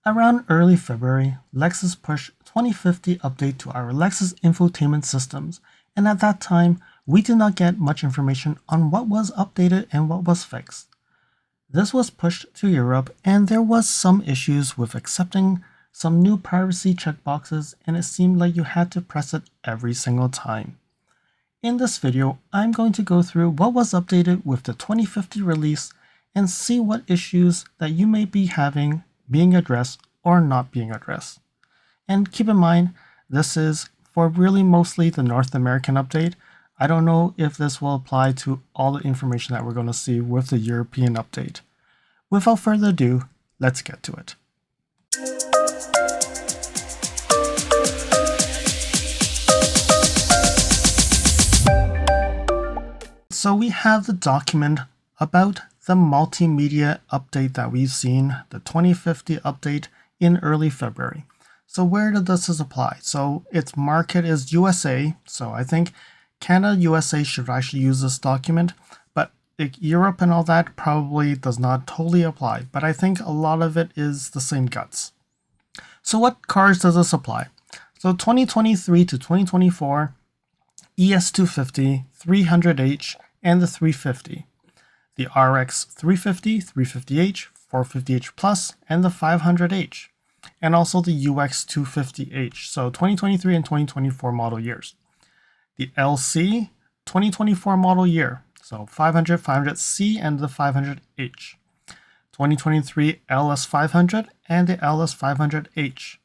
Around early February, Lexus pushed 2050 update to our Lexus infotainment systems, and at that time, we did not get much information on what was updated and what was fixed. This was pushed to Europe, and there was some issues with accepting some new privacy checkboxes, and it seemed like you had to press it every single time. In this video, I'm going to go through what was updated with the 2050 release and see what issues that you may be having being addressed or not being addressed. And keep in mind, this is for really mostly the North American update. I don't know if this will apply to all the information that we're going to see with the European update. Without further ado, let's get to it. So we have the document about the multimedia update that we've seen, the 2050 update in early February. So where does this apply? So its market is USA. So I think Canada, USA should actually use this document, but Europe and all that probably does not totally apply. But I think a lot of it is the same guts. So what cars does this apply? So 2023 to 2024, ES250, 300H, and the 350. The RX 350, 350H, 450H Plus, and the 500H, and also the UX 250H, so 2023 and 2024 model years. The LC 2024 model year, so 500, 500C, and the 500H. 2023 LS500 and the LS500H.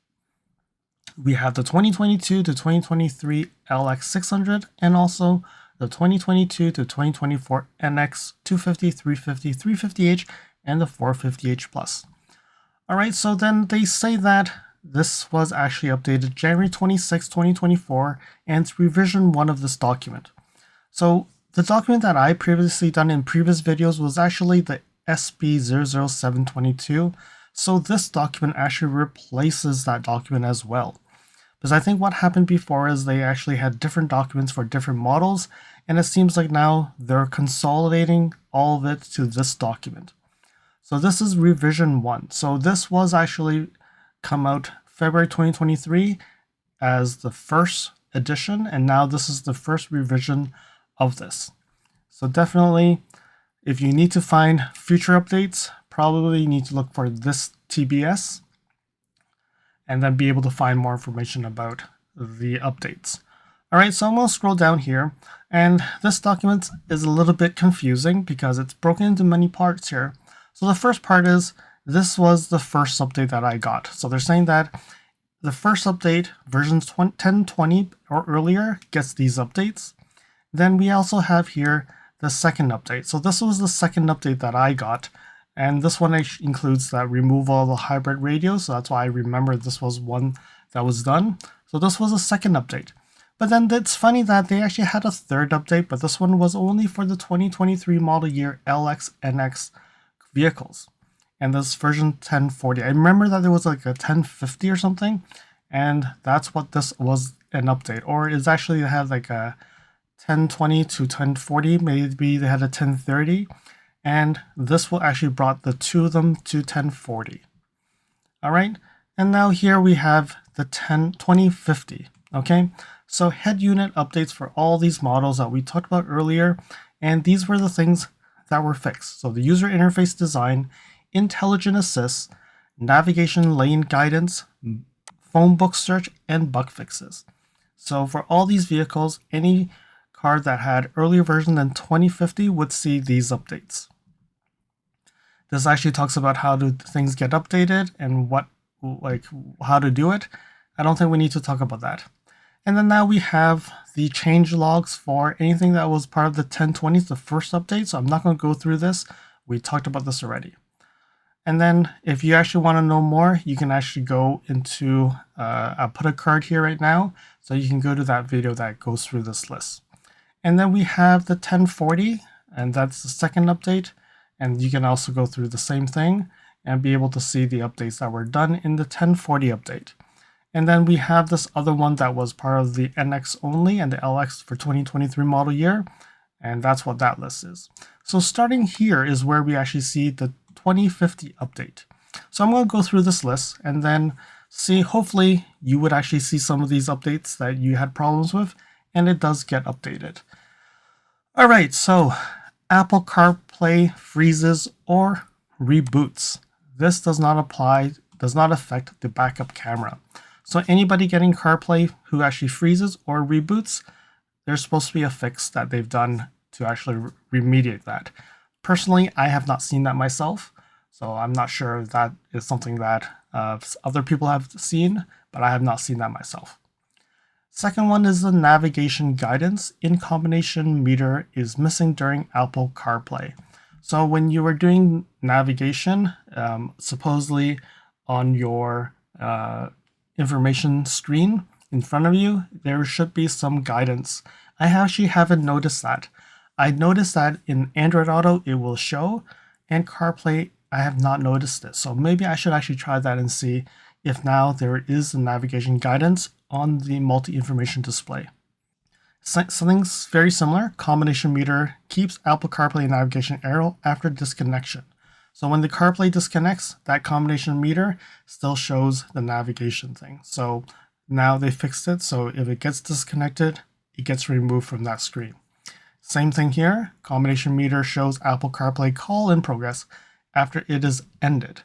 We have the 2022 to 2023 LX600 and also the 2022 to 2024 NX 250, 350, 350H, and the 450H Plus. Alright, so then they say that this was actually updated January 26, 2024, and it's revision 1 of this document. So the document that I previously done in previous videos was actually the SB00722. So this document actually replaces that document as well. Because I think what happened before is they actually had different documents for different models, and it seems like now they're consolidating all of it to this document. So this is revision 1. So this was actually come out February 2023 as the first edition, and now this is the first revision of this. So definitely, if you need to find future updates, probably you need to look for this TBS and then be able to find more information about the updates. Alright, so I'm going to scroll down here, and this document is a little bit confusing because it's broken into many parts here. So the first part is, this was the first update that I got. So they're saying that the first update, version 1020 or earlier, gets these updates. Then we also have here the second update. So this was the second update that I got. And this one includes that removal of the hybrid radio. So that's why I remember this was one that was done. So this was a second update. But then it's funny that they actually had a third update, but this one was only for the 2023 model year LXNX vehicles. And this version 1040. I remember that there was like a 1050 or something. And that's what this was an update. Or it's actually they had like a 1020 to 1040. Maybe they had a 1030. And this will actually brought the two of them to 1040. All right, and now here we have the 2050. Okay, so head unit updates for all these models that we talked about earlier, and these were the things that were fixed. So the user interface design, intelligent assist, navigation lane guidance, phone book search, and bug fixes. So for all these vehicles, any car that had earlier version than 2050 would see these updates. This actually talks about how do things get updated and how to do it. I don't think we need to talk about that. And then now we have the change logs for anything that was part of the 1020s, the first update. So I'm not going to go through this. We talked about this already. And then if you actually want to know more, you can actually go into, I'll put a card here right now. So you can go to that video that goes through this list. And then we have the 1040, and that's the second update. And you can also go through the same thing and be able to see the updates that were done in the 1040 update. And then we have this other one that was part of the NX only and the LX for 2023 model year. And that's what that list is. So starting here is where we actually see the 2050 update. So I'm going to go through this list and then see, hopefully you would actually see some of these updates that you had problems with, and it does get updated. All right, so Apple CarPlay freezes or reboots. This does not affect the backup camera. So anybody getting CarPlay who actually freezes or reboots, there's supposed to be a fix that they've done to actually remediate that. Personally, I have not seen that myself, so I'm not sure if that is something that other people have seen, but I have not seen that myself. Second one is the navigation guidance in combination meter is missing during Apple CarPlay. So when you were doing navigation, supposedly on your information screen in front of you, there should be some guidance. I actually haven't noticed that. I noticed that in Android Auto it will show, and CarPlay I have not noticed it. So maybe I should actually try that and see if now there is a navigation guidance on the multi-information display. Something's very similar. Combination meter keeps Apple CarPlay navigation arrow after disconnection. So when the CarPlay disconnects, that combination meter still shows the navigation thing. So now they fixed it, so if it gets disconnected, it gets removed from that screen. Same thing here. Combination meter shows Apple CarPlay call in progress after it is ended.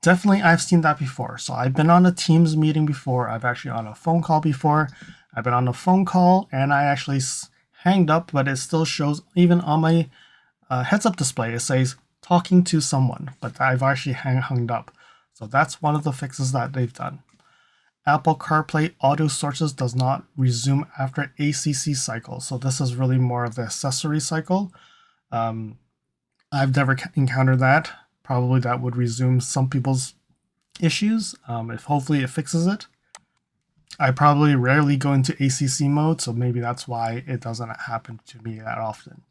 Definitely, I've seen that before. So I've been on a Teams meeting before. I've actually on a phone call before. I've been on a phone call and I actually hanged up, but it still shows even on my heads-up display. It says talking to someone, but I've actually hung up. So that's one of the fixes that they've done. Apple CarPlay auto sources does not resume after ACC cycle. So this is really more of the accessory cycle. I've never encountered that. Probably that would resume some people's issues. If hopefully it fixes it. I probably rarely go into ACC mode, so maybe that's why it doesn't happen to me that often.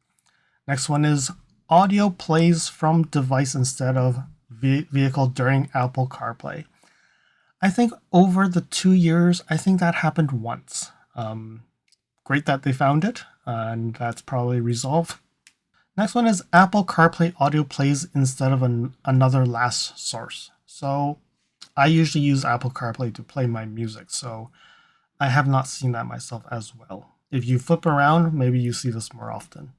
Next one is audio plays from device instead of vehicle during Apple CarPlay. I think over the 2 years, I think that happened once. Great that they found it, and that's probably resolved. Next one is Apple CarPlay audio plays instead of another last source. So I usually use Apple CarPlay to play my music, so I have not seen that myself as well. If you flip around, maybe you see this more often.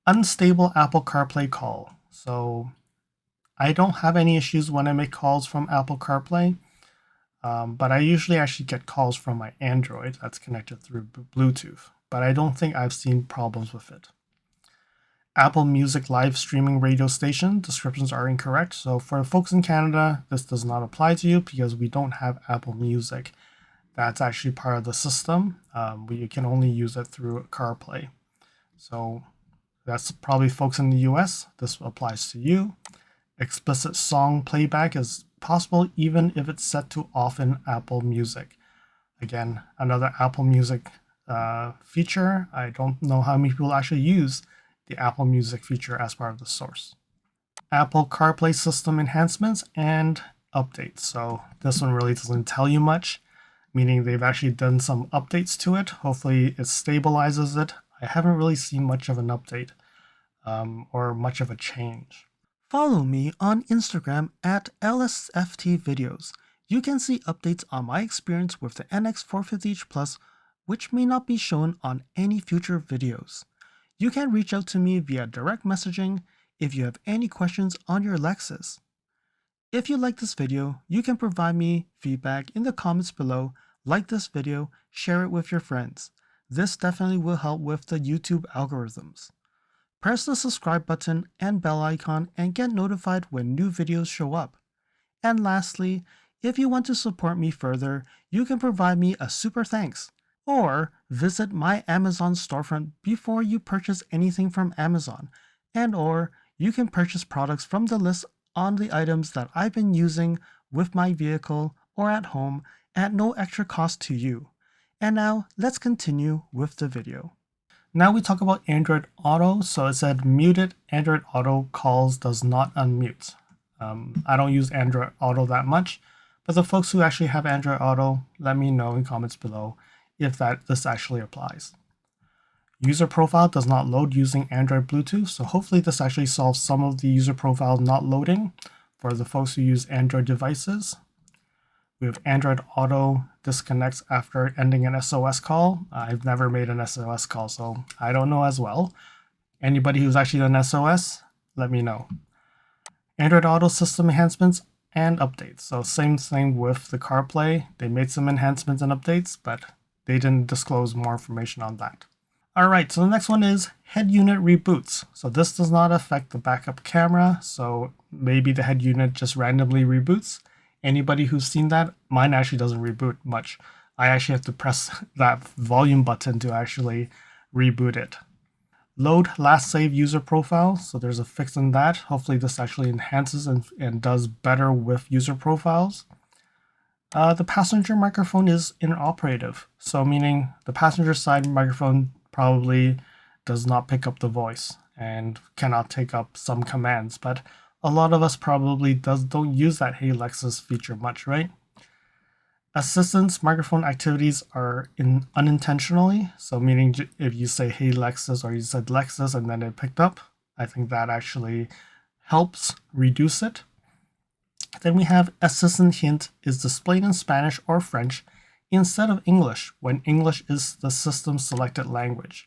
Unstable Apple CarPlay call. So I don't have any issues when I make calls from Apple CarPlay, but I usually actually get calls from my Android that's connected through Bluetooth, but I don't think I've seen problems with it. Apple Music live streaming radio station descriptions are incorrect. So for folks in Canada, this does not apply to you because we don't have Apple Music. That's actually part of the system. You can only use it through CarPlay. So that's probably folks in the US. This applies to you. Explicit song playback is possible even if it's set to off in Apple Music. Again, another Apple Music feature. I don't know how many people actually use the Apple Music feature as part of the source. Apple CarPlay system enhancements and updates. So this one really doesn't tell you much, meaning they've actually done some updates to it. Hopefully it stabilizes it. I haven't really seen much of an update or much of a change. Follow me on Instagram at LSFT videos. You can see updates on my experience with the NX450h Plus, which may not be shown on any future videos. You can reach out to me via direct messaging if you have any questions on your Lexus. If you like this video, you can provide me feedback in the comments below, like this video, share it with your friends. This definitely will help with the YouTube algorithms. Press the subscribe button and bell icon and get notified when new videos show up. And lastly, if you want to support me further, you can provide me a super thanks. Or visit my Amazon storefront before you purchase anything from Amazon, or you can purchase products from the list on the items that I've been using with my vehicle or at home at no extra cost to you. And now let's continue with the video. Now we talk about Android Auto. So it said muted Android Auto calls does not unmute. I don't use Android Auto that much, but the folks who actually have Android Auto, let me know in comments below if this actually applies. User profile does not load using Android Bluetooth, so hopefully this actually solves some of the user profile not loading. for the folks who use Android devices. We have Android Auto disconnects after ending an SOS call. I've never made an SOS call, so I don't know as well. Anybody who's actually done SOS, let me know. Android Auto system enhancements and updates. So same thing with the CarPlay. They made some enhancements and updates, but they didn't disclose more information on that. All right, so the next one is head unit reboots. So this does not affect the backup camera, so maybe the head unit just randomly reboots. Anybody who's seen that, mine actually doesn't reboot much. I actually have to press that volume button to actually reboot it. Load last save user profile. So there's a fix in that. Hopefully this actually enhances and does better with user profiles. The passenger microphone is inoperative. So meaning the passenger side microphone probably does not pick up the voice and cannot take up some commands. But a lot of us probably don't use that Hey Lexus feature much, right? Assistance microphone activities are unintentionally. So meaning if you say Hey Lexus or you said Lexus and then it picked up, I think that actually helps reduce it. Then we have assistant hint is displayed in Spanish or French instead of English when English is the system selected language.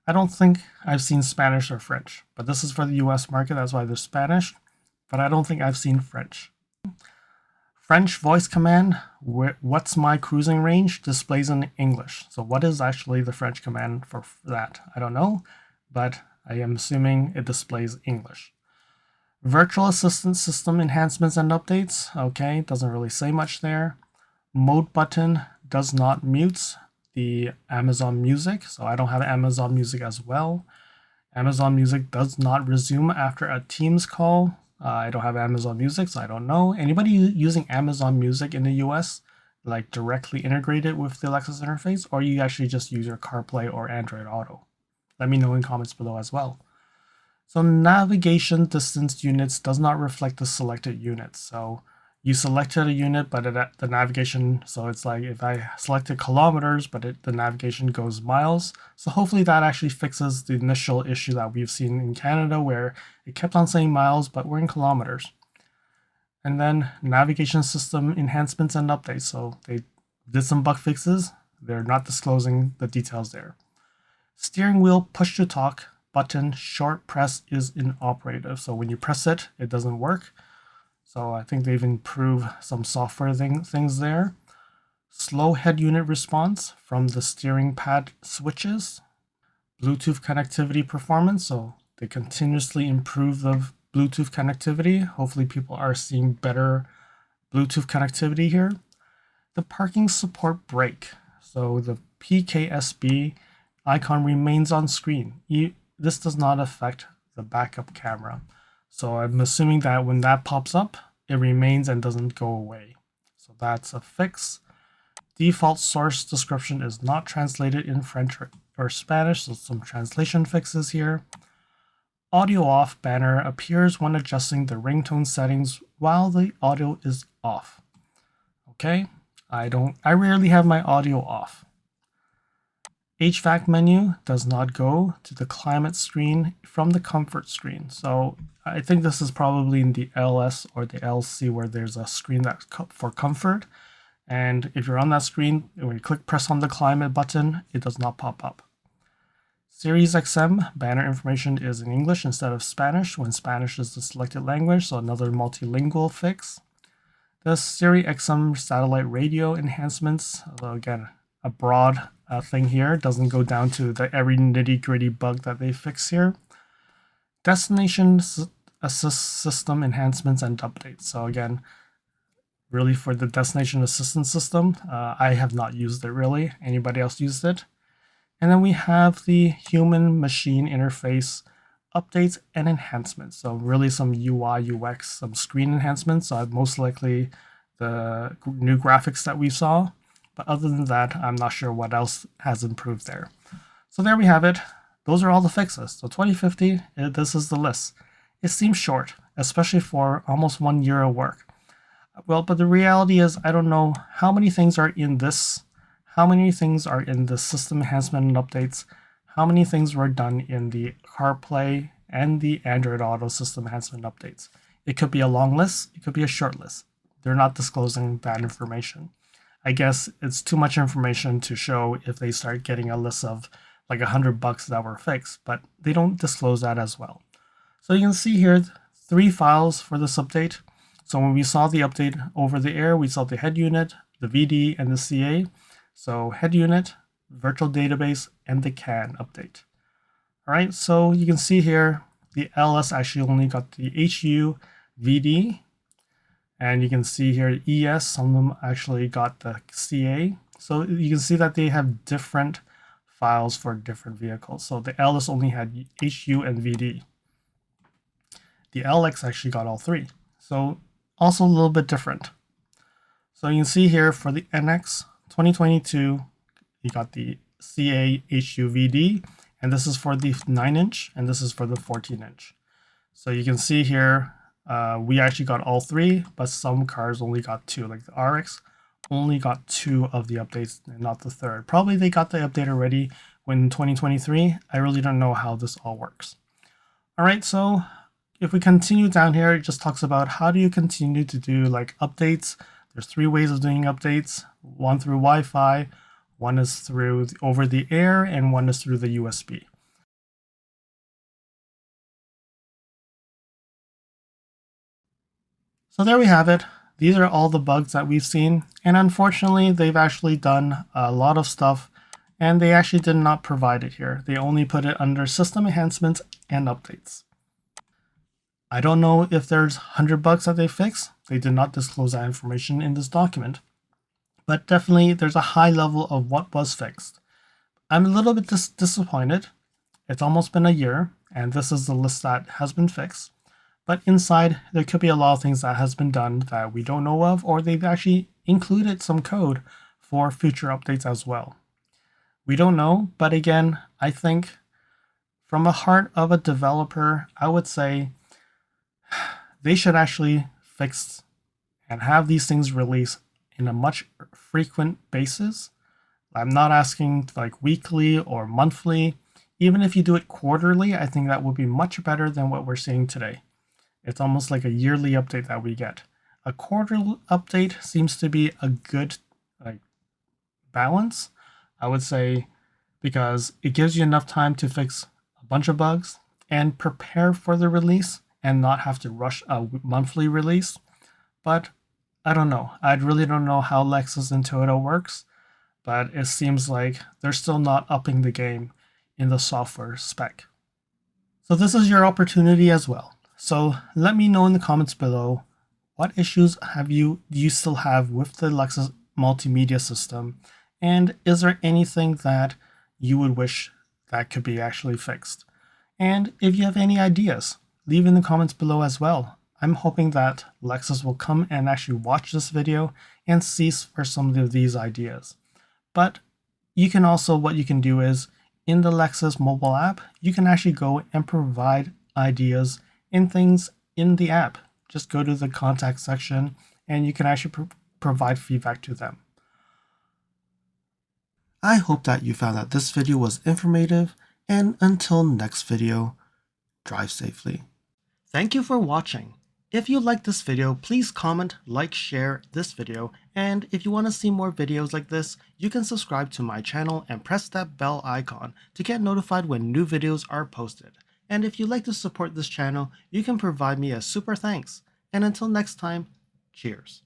I don't think I've seen Spanish or French, but this is for the US market, that's why there's Spanish, but I don't think I've seen French. French voice command, what's my cruising range, displays in English. So what is actually the French command for that? I don't know, but I am assuming it displays English. Virtual assistant system enhancements and updates. Okay, doesn't really say much there. Mode button does not mute the Amazon Music, so I don't have Amazon Music as well. Amazon Music does not resume after a Teams call. I don't have Amazon Music, so I don't know. Anybody using Amazon Music in the US, like directly integrated with the Lexus interface, or you actually just use your CarPlay or Android Auto? Let me know in comments below as well. So navigation distance units does not reflect the selected units. So you selected a unit, but the navigation, so it's like if I selected kilometers, but the navigation goes miles. So hopefully that actually fixes the initial issue that we've seen in Canada where it kept on saying miles, but we're in kilometers. And then navigation system enhancements and updates. So they did some bug fixes. They're not disclosing the details there. Steering wheel push to talk button short press is inoperative. So when you press it, it doesn't work. So I think they've improved some software things there. Slow head unit response from the steering pad switches. Bluetooth connectivity performance. So they continuously improve the Bluetooth connectivity. Hopefully people are seeing better Bluetooth connectivity here. The parking support brake. So the PKSB icon remains on screen. This does not affect the backup camera. So I'm assuming that when that pops up, it remains and doesn't go away. So that's a fix. Default source description is not translated in French or Spanish, so some translation fixes here. Audio off banner appears when adjusting the ringtone settings while the audio is off. Okay, I rarely have my audio off. HVAC menu does not go to the climate screen from the comfort screen. So I think this is probably in the LS or the LC where there's a screen that's for comfort. And if you're on that screen, when you press on the climate button, it does not pop up. Series XM banner information is in English instead of Spanish when Spanish is the selected language. So another multilingual fix. The Siri XM satellite radio enhancements, although again, a broad thing here, doesn't go down to every nitty-gritty bug that they fix here. Destination assist system enhancements and updates. So again, really for the destination assistance system, I have not used it really. Anybody else used it? And then we have the human-machine interface updates and enhancements. So really some UI, UX, some screen enhancements. So most likely the new graphics that we saw. But other than that, I'm not sure what else has improved there. So there we have it. Those are all the fixes. So 2050, this is the list. It seems short, especially for almost 1 year of work. Well, but the reality is I don't know how many things are in this, how many things are in the system enhancement and updates, how many things were done in the CarPlay and the Android Auto system enhancement updates. It could be a long list, it could be a short list. They're not disclosing that information. I guess it's too much information to show if they start getting a list of like $100 that were fixed, but they don't disclose that as well. So you can see here 3 files for this update. So when we saw the update over the air, we saw the head unit, the VD, and the CA. So head unit, virtual database, and the CAN update. All right, so you can see here the LS actually only got the HU, VD, and you can see here ES, some of them actually got the CA. So you can see that they have different files for different vehicles. So the LS only had HU and VD. The LX actually got all 3. So also a little bit different. So you can see here for the NX 2022, you got the CA HU VD, and this is for the 9-inch, and this is for the 14-inch. So you can see here, we actually got all 3, but some cars only got 2. Like the RX only got 2 of the updates, and not the 3rd. Probably they got the update already when 2023. I really don't know how this all works. All right, so if we continue down here, it just talks about how do you continue to do like updates. There's 3 ways of doing updates. One through Wi-Fi, one is through over the air, and one is through the USB. So there we have it. These are all the bugs that we've seen, and unfortunately they've actually done a lot of stuff, and they actually did not provide it here. They only put it under system enhancements and updates. I don't know if there's 100 bugs that they fixed. They did not disclose that information in this document, but definitely there's a high level of what was fixed. I'm a little bit disappointed. It's almost been a year, and this is the list that has been fixed. But inside, there could be a lot of things that has been done that we don't know of, or they've actually included some code for future updates as well. We don't know, but again, I think from the heart of a developer, I would say they should actually fix and have these things released in a much frequent basis. I'm not asking like weekly or monthly. Even if you do it quarterly, I think that would be much better than what we're seeing today. It's almost like a yearly update that we get. A quarterly update seems to be a good balance, I would say, because it gives you enough time to fix a bunch of bugs and prepare for the release and not have to rush a monthly release. But I don't know. I really don't know how Lexus and Toyota works, but it seems like they're still not upping the game in the software spec. So this is your opportunity as well. So let me know in the comments below, what issues do you still have with the Lexus multimedia system, and is there anything that you would wish that could be actually fixed? And if you have any ideas, leave in the comments below as well. I'm hoping that Lexus will come and actually watch this video and see for some of these ideas. But you can also, what you can do is, in the Lexus mobile app, you can actually go and provide ideas in things in the app. Just go to the contact section and you can actually provide feedback to them. I hope that you found that this video was informative, and until next video, drive safely. Thank you for watching. If you liked this video, please comment, like, share this video, and if you want to see more videos like this, you can subscribe to my channel and press that bell icon to get notified when new videos are posted. And if you'd like to support this channel, you can provide me a super thanks. And until next time, cheers.